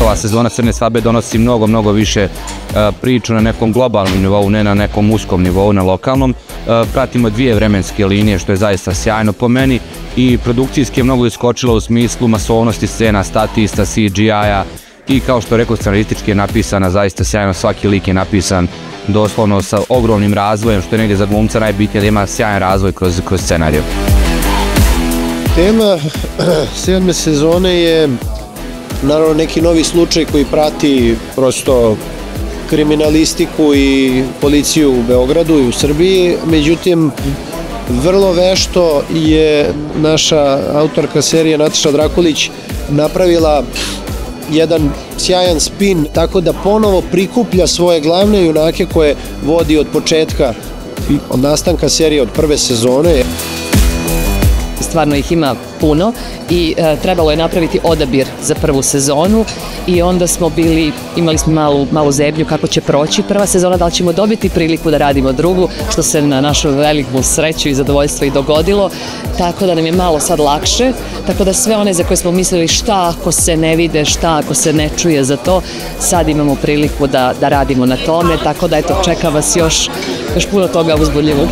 ova sezona Crne svadbe donosi mnogo više priču na nekom globalnom nivou, ne na nekom uskom nivou, na lokalnom. Pratimo dvije vremenske linije, što je zaista sjajno po meni, i produkcijski je mnogo iskočilo u smislu masovnosti scena, statista, CGI-a, i kao što rekao, scenaristički je napisana zaista sjajno, svaki lik je napisan doslovno sa ogromnim razvojem, što je negdje za glumca najbitnije, da ima sjajan razvoj kroz scenariju. Tema 7. sezone je naravno neki novi slučaj koji prati prosto kriminalistiku i policiju u Beogradu i u Srbiji, međutim vrlo vešto je naša autorka serije Nataša Drakulić napravila jedan sjajan spin, tako da ponovo prikuplja svoje glavne junake koje vodi od početka, od nastanka serije, od prve sezone. Stvarno ih ima puno i trebalo je napraviti odabir za prvu sezonu i onda imali smo malu zebnju kako će proći prva sezona, da li ćemo dobiti priliku da radimo drugu, što se na našu veliku sreću i zadovoljstvo i dogodilo, tako da nam je malo sad lakše, tako da sve one za koje smo mislili šta ako se ne vide, šta ako se ne čuje za to, sad imamo priliku da radimo na tome, tako da eto, čeka vas još puno toga uzbudljivog.